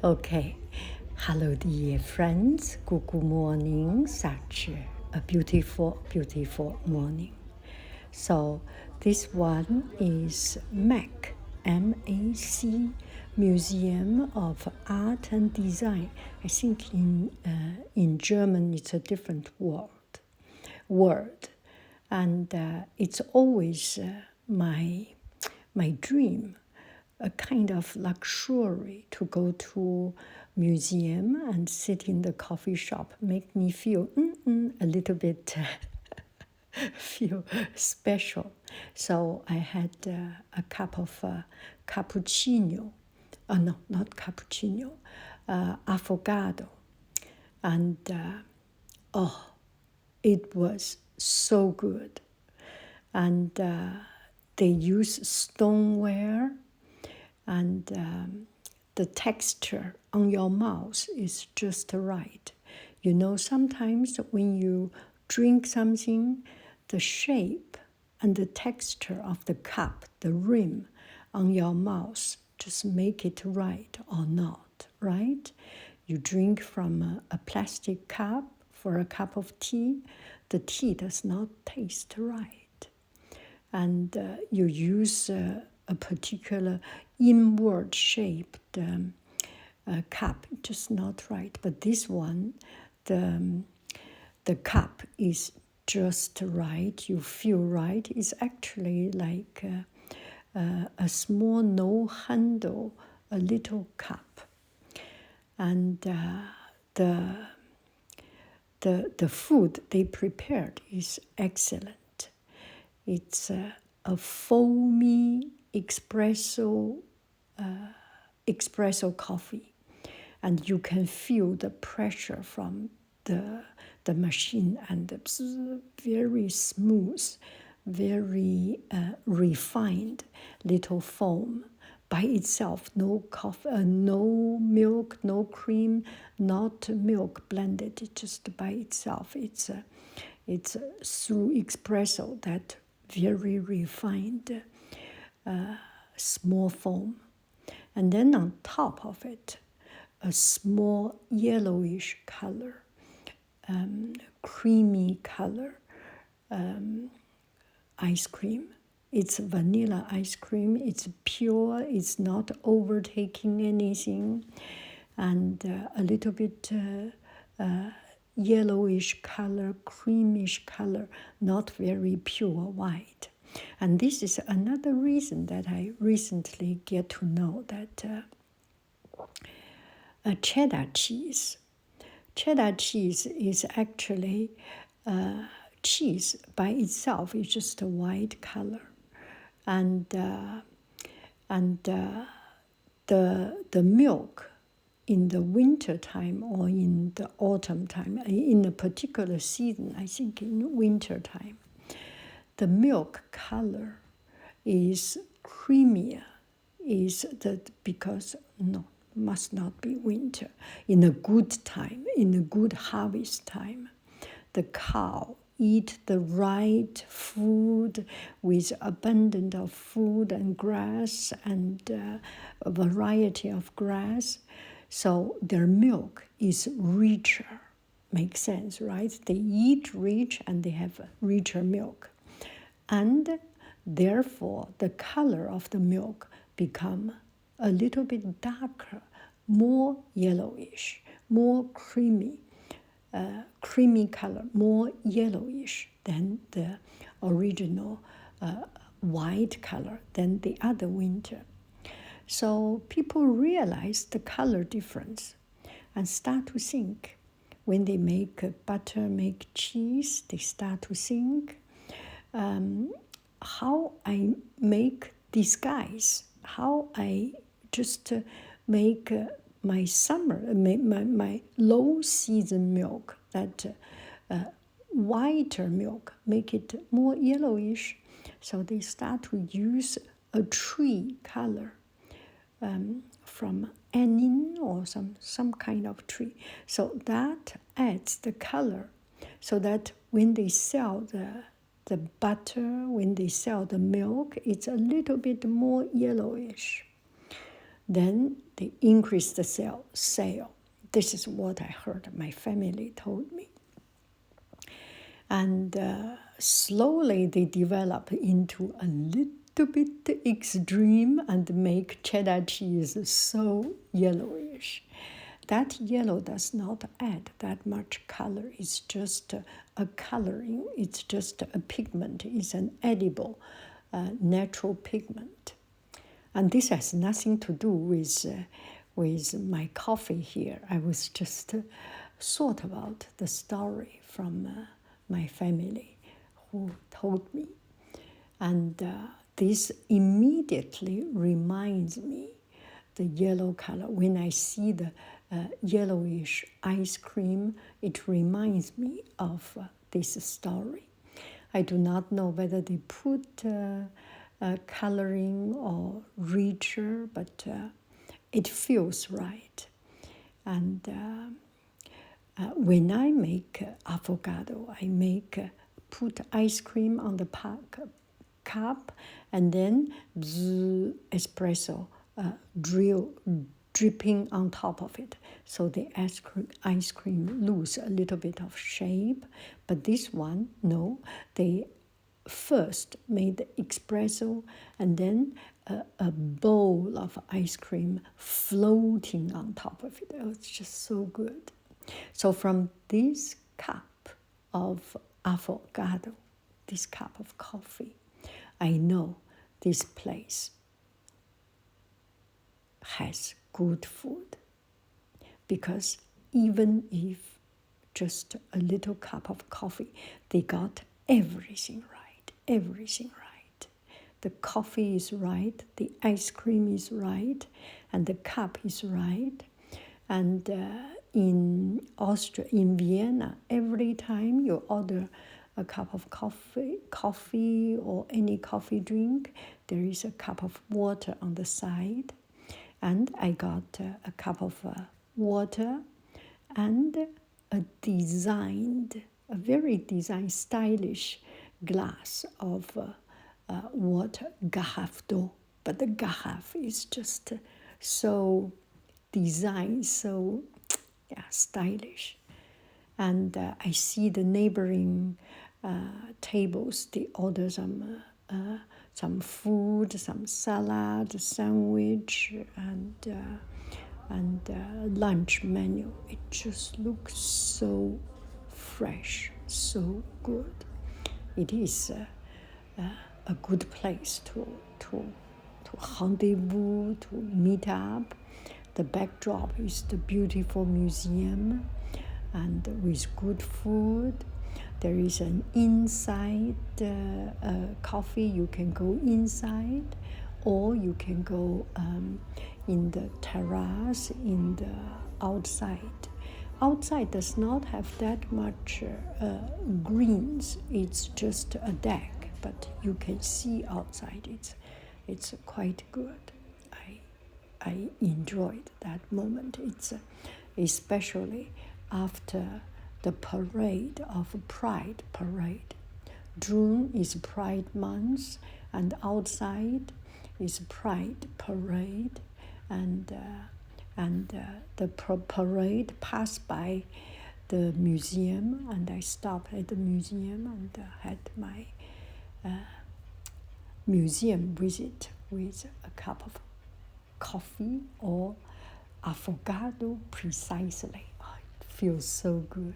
Okay. Hello, dear friends. Good morning. Such a beautiful, beautiful morning. So, this one is MAK, MAC, Museum of Art and Design. I think in German it's a different word. And it's always my dream, a kind of luxury to go to museum and sit in the coffee shop, make me feel a little bit feel special. So I had a cup of cappuccino. No, not cappuccino, affogato. And it was so good. And they use stoneware, and the texture on your mouth is just right. You know, sometimes when you drink something, the shape and the texture of the cup, the rim on your mouth, just make it right or not, right? You drink from a plastic cup for a cup of tea, the tea does not taste right. And you use a particular inward shaped cup, just not right. But this one, the cup is just right. You feel right. It's actually like a small no handle, a little cup, and the food they prepared is excellent. It's a foamy espresso coffee, and you can feel the pressure from the machine, and it's very smooth, very refined little foam by itself. No coffee, no milk, no cream, not milk blended, just by itself. It's through espresso, that very refined small foam. And then on top of it, a small yellowish color, creamy color ice cream. It's vanilla ice cream. It's pure. It's not overtaking anything. And a little bit yellowish color, creamish color, not very pure white. And this is another reason that I recently get to know that cheddar cheese is actually cheese by itself. It's just a white color, and the milk in the winter time or in the autumn time, in a particular season, I think in winter time, the milk color is creamier. Is that because no, must not be winter. In a good time, in a good harvest time, the cow eat the right food with abundance of food and grass and a variety of grass. So their milk is richer. Makes sense, right? They eat rich and they have richer milk. And therefore, the color of the milk become a little bit darker, more yellowish, more creamy color, more yellowish than the original white color than the other winter. So people realize the color difference and start to think. When they make butter, make cheese, they start to think, how I make these guys, how I just make my summer, my low season milk, that whiter milk, make it more yellowish. So they start to use a tree color from anise or some kind of tree. So that adds the color, so that when they sell the butter, when they sell the milk, it's a little bit more yellowish. then they increase the sale. This is what I heard. My family told me. And slowly they develop into a little bit extreme and make cheddar cheese so yellowish. That yellow does not add that much color. It's just a coloring. It's just a pigment. It's an edible, natural pigment. And this has nothing to do with my coffee here. I was just thought about the story from my family who told me. And this immediately reminds me the yellow color. When I see the yellowish ice cream, it reminds me of this story. I do not know whether they put coloring or richer, but it feels right. And when I make avocado, I put ice cream on the cup, and then espresso dripping on top of it. So the ice cream lose a little bit of shape. But this one, no, they first made the espresso and then a bowl of ice cream floating on top of it. Oh, it's just so good. So from this cup of avocado, this cup of coffee, I know this place has good food. Because even if just a little cup of coffee, they got everything right, everything right. The coffee is right, the ice cream is right, and the cup is right. And in Austria, in Vienna, every time you order a cup of coffee or any coffee drink, there is a cup of water on the side. And I got a cup of water and a very designed, stylish glass of water, carafe d'eau. But the carafe is just so designed, so stylish. And I see the neighboring tables, they order some food, some salad, sandwich, and lunch menu. It just looks so fresh, so good. It is a good place to rendezvous, to meet up. The backdrop is the beautiful museum, and with good food. There is an inside coffee. You can go inside, or you can go in the terrace, in the outside. Outside does not have that much greens. It's just a deck, but you can see outside. It's quite good. I enjoyed that moment. It's especially after the parade of Pride Parade. June is Pride month, and outside is Pride Parade, and the parade passed by the museum, and I stopped at the museum and had my museum visit with a cup of coffee or avocado precisely. Oh, it feels so good.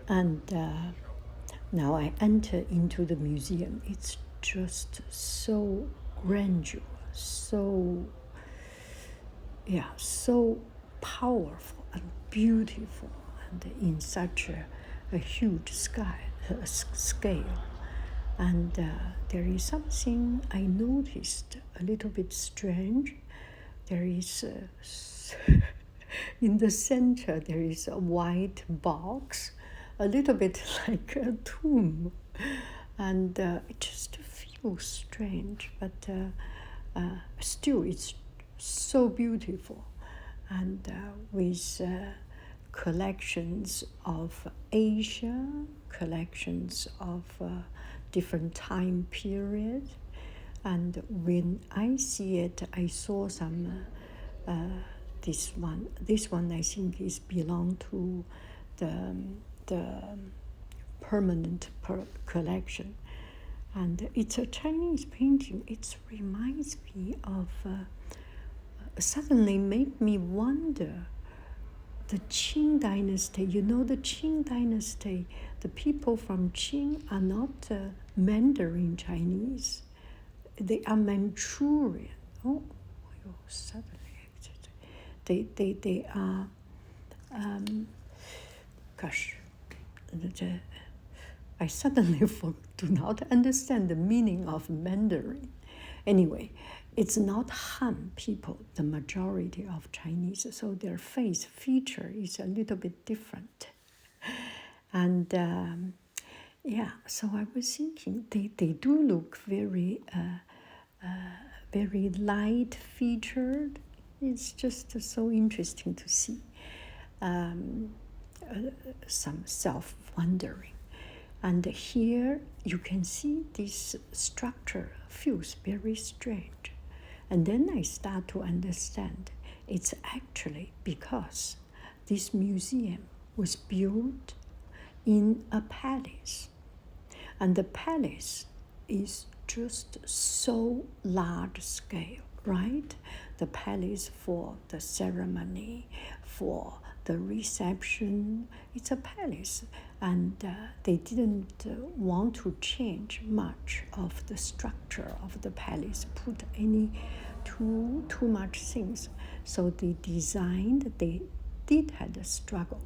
And now I enter into the museum. It's just so grandeur, so powerful and beautiful, and in such a huge scale. And there is something I noticed a little bit strange. There is in the center, there is a white box, a little bit like a tomb. And it just feels strange, but still it's so beautiful. And with collections of Asia, collections of different time periods, And when I see it, I saw some, this one I think is belong to the permanent collection. And it's a Chinese painting. It reminds me of, suddenly make me wonder, the Qing dynasty. You know, the Qing dynasty, the people from Qing are not Mandarin Chinese. They are Manchurian. Oh, suddenly, they are, gosh, I suddenly do not understand the meaning of Mandarin. Anyway, it's not Han people, the majority of Chinese, so their face feature is a little bit different. And yeah, so I was thinking they do look very, very light featured. It's just so interesting to see. Some self-wondering. And here you can see this structure feels very strange. And then I start to understand it's actually because this museum was built in a palace. And the palace is just so large scale, right? The palace for the ceremony, for the reception, it's a palace. And they didn't want to change much of the structure of the palace, put any too much things. So they did have a struggle.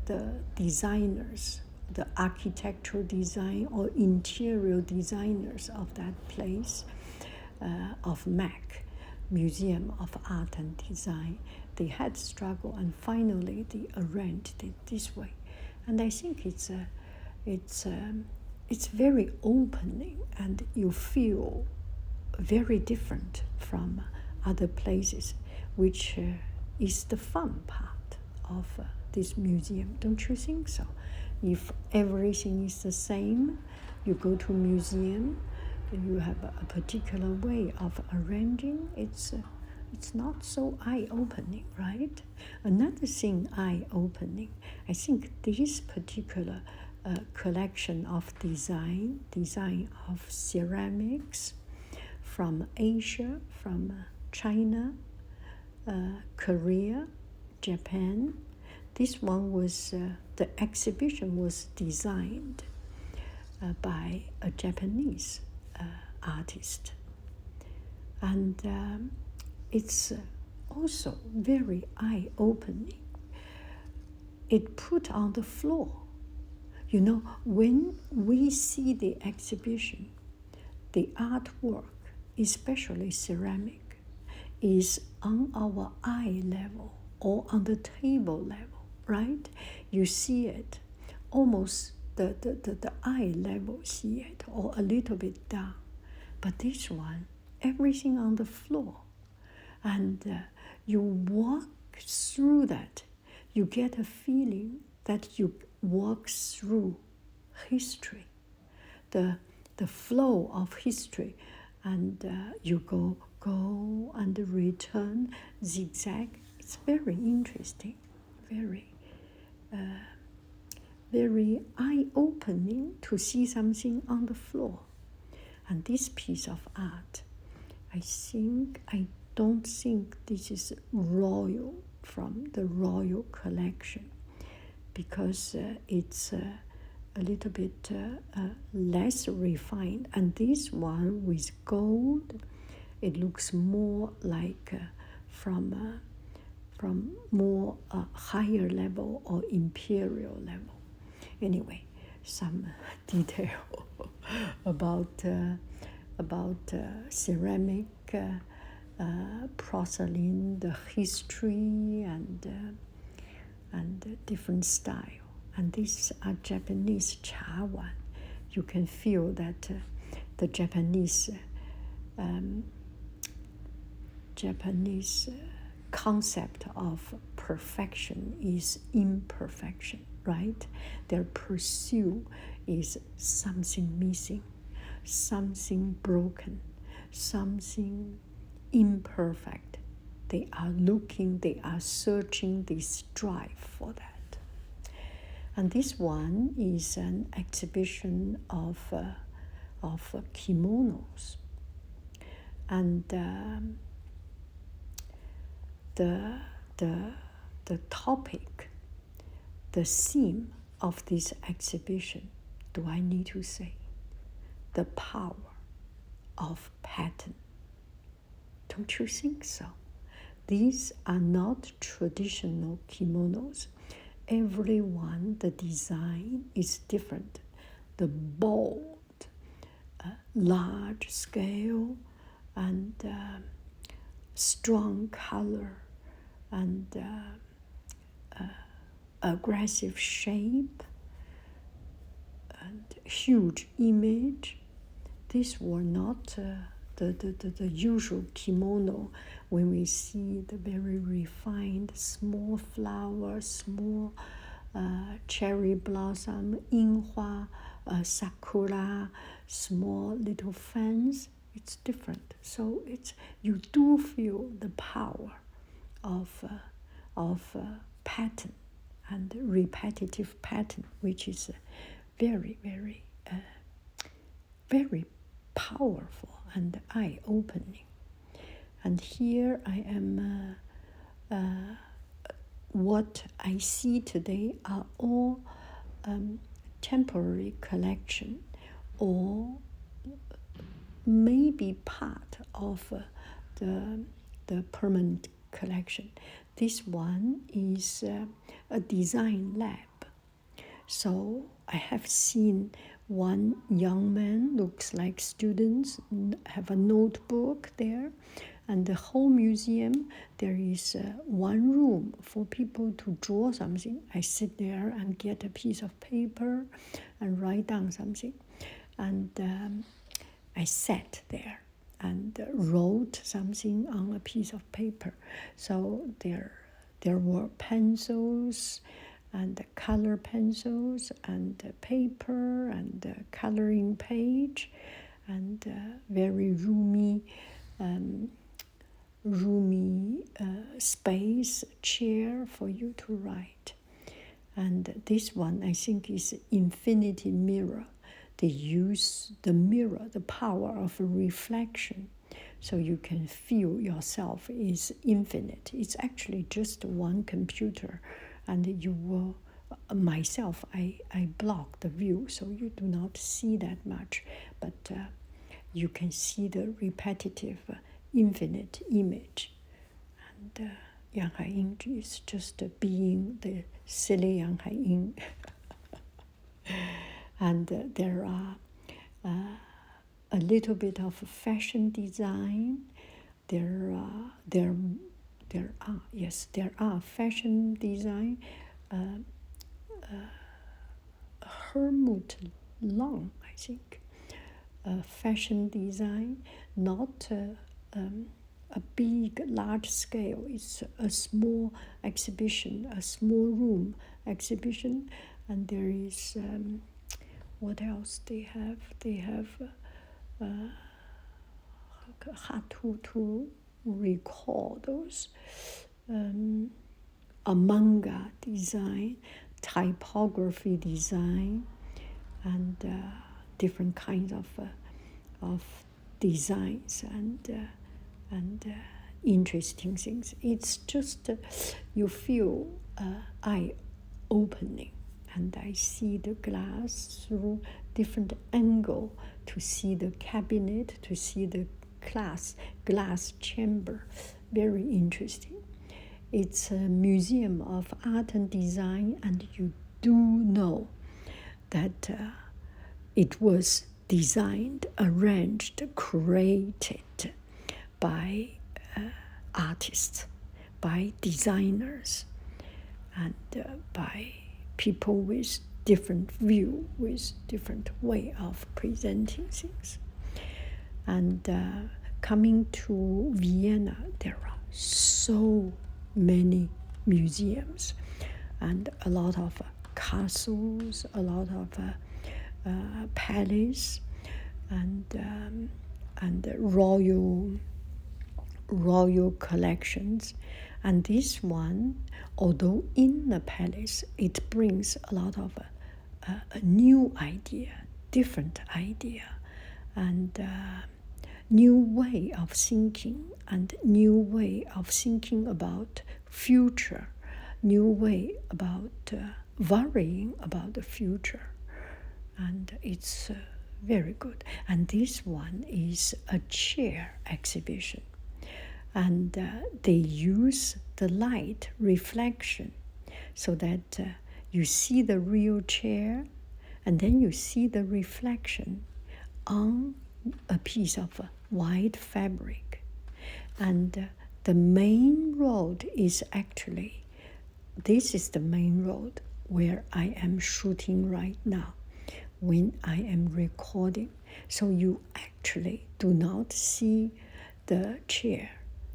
The designers, the architectural design or interior designers of that place, of MAK, Museum of Art and Design, they had struggle, and finally they arranged it this way. And I think it's very opening, and you feel very different from other places, which is the fun part of this museum. Don't you think so? If everything is the same, you go to a museum, you have a particular way of arranging, it's not so eye-opening, right? Another thing eye-opening, I think this particular collection of design of ceramics from Asia, from China, Korea, Japan. This one was, the exhibition was designed by a Japanese artist. And it's also very eye-opening. It put on the floor. You know, when we see the exhibition, the artwork, especially ceramic, is on our eye level or on the table level, right? You see it almost the eye level, see it, or a little bit down. But this one, everything on the floor. And you walk through that, you get a feeling that you walk through history, the flow of history, and you go and return, zigzag. It's very interesting, very very eye-opening to see something on the floor. And this piece of art, I don't think this is royal, from the royal collection, because it's a little bit less refined. And this one with gold, it looks more like from more higher level or imperial level. Anyway, some detail about ceramic, porcelain, the history, and different style. And these are Japanese chawan. You can feel that the Japanese concept of perfection is imperfection, right? Their pursuit is something missing, something broken. something imperfect. They are looking, they are searching, they strive for that. And this one is an exhibition of kimonos. And the topic, the theme of this exhibition, do I need to say? The power of pattern. Don't you think so? These are not traditional kimonos. Every one, the design is different. The bold, large scale, and strong color, and aggressive shape, and huge image. These were not the usual kimono when we see the very refined small flower, small cherry blossom, inhua, sakura, small little fans. It's different. So you do feel the power of pattern and repetitive pattern, which is very, very, very powerful and eye-opening. And here I am, what I see today are all temporary collection, or maybe part of the permanent collection. This one is a design lab. So I have seen one young man, looks like students, have a notebook there, and the whole museum, there is one room for people to draw something. I sit there and get a piece of paper and write down something. And I sat there and wrote something on a piece of paper. So there were pencils, and color pencils, and paper, and coloring page, and very roomy space chair for you to write. And this one, I think, is infinity mirror. They use the mirror, the power of a reflection, so you can feel yourself is infinite. It's actually just one computer, and you will, myself, I block the view, so you do not see that much, but you can see the repetitive, infinite image. And Yang Haiying is just being the silly Yang Haiying. And there are a little bit of fashion design. There are fashion design. Helmut Lang, I think, fashion design, not a big, large scale. It's a small exhibition, a small room exhibition, and there is. What else they have? They have hard to recall those. A manga design, typography design, and different kinds of designs and interesting things. It's just you feel eye-opening. And I see the glass through different angle to see the cabinet, to see the glass chamber. Very interesting. It's a museum of art and design, and you do know that it was designed, arranged, created by artists, by designers, and by people with different view, with different way of presenting things. And coming to Vienna, there are so many museums and a lot of castles, a lot of palace, and and royal collections. And this one, although in the palace, it brings a lot of a new idea, different idea, and new way of thinking, and new way of thinking about future, new way about worrying about the future. And it's very good. And this one is a chair exhibition. And they use the light reflection so that you see the real chair, and then you see the reflection on a piece of white fabric. And the main road is actually, this is the main road where I am shooting right now when I am recording. So you actually do not see the chair.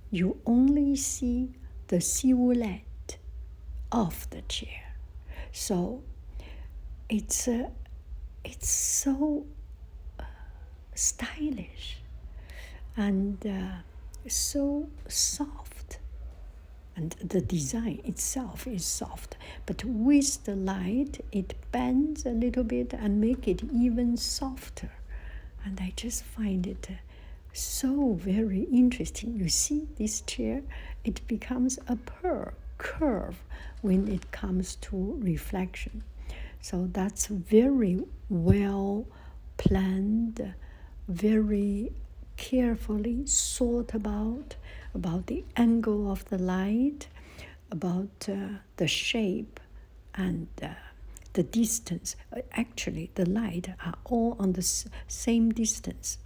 You only see the silhouette of the chair. So it's so stylish and so soft, and the design itself is soft, but with the light it bends a little bit and make it even softer. And I just find it so very interesting. You see this chair, it becomes a curve when it comes to reflection. So that's very well planned, very carefully thought about the angle of the light, about the shape and the distance. Actually, the light are all on the same distance.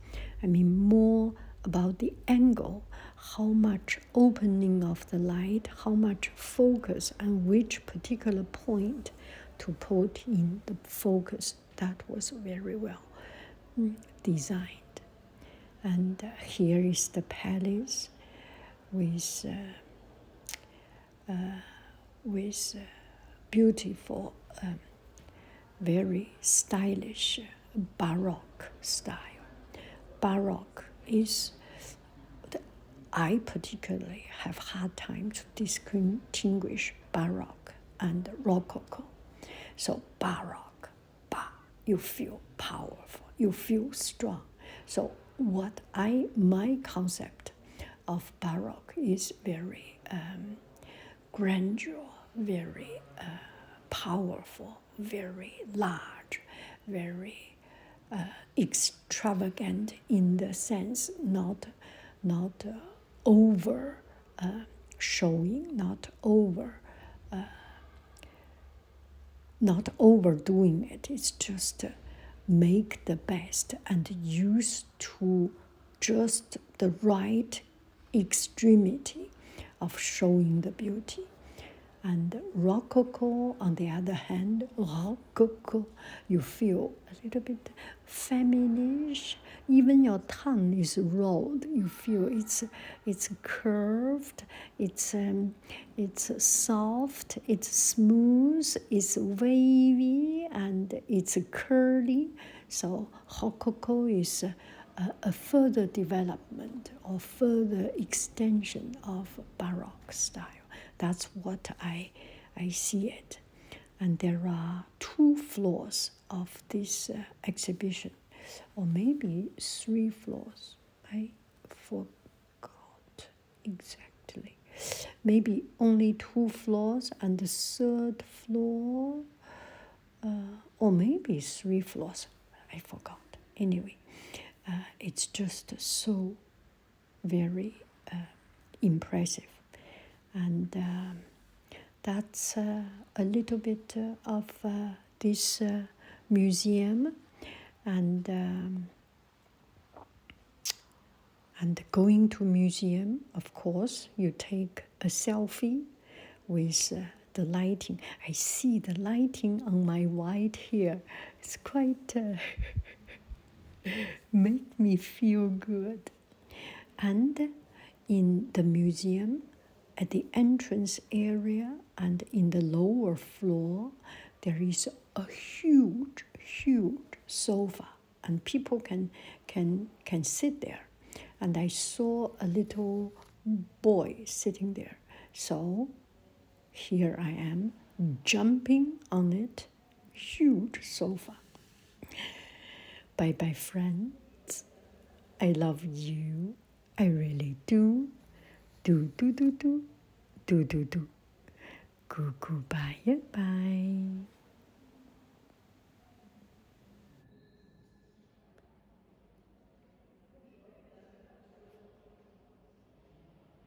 I mean, more about the angle, how much opening of the light, how much focus, and which particular point to put in the focus. That was very well designed. And here is the palace with beautiful, very stylish Baroque style. Baroque is, I particularly have hard time to distinguish Baroque and Rococo. So Baroque, you feel powerful, you feel strong. So my concept of Baroque is very grandeur, very powerful, very large, very extravagant in the sense not over showing, not overdoing it. It's just make the best and use to just the right extremity of showing the beauty. And Rococo, on the other hand, Rococo, you feel a little bit feminine. Even your tongue is rolled. You feel it's curved, it's soft, it's smooth, it's wavy, and it's curly. So Rococo is a further development or further extension of Baroque style. That's what I see it. And there are 2 floors of this exhibition, or maybe 3 floors. I forgot exactly. Maybe only 2 floors, and the 3rd floor, or maybe 3 floors. I forgot. Anyway, it's just so very impressive. And that's a little bit of this museum. And going to museum, of course, you take a selfie with the lighting. I see the lighting on my white hair. It's quite make me feel good. And in the museum, at the entrance area and in the lower floor, there is a huge sofa, and people can sit there and I saw a little boy sitting there. So here I am, jumping on it, huge sofa. Bye bye, friends. I love you. I really do. Do, do, do, do. Do, do, do. Goodbye, bye.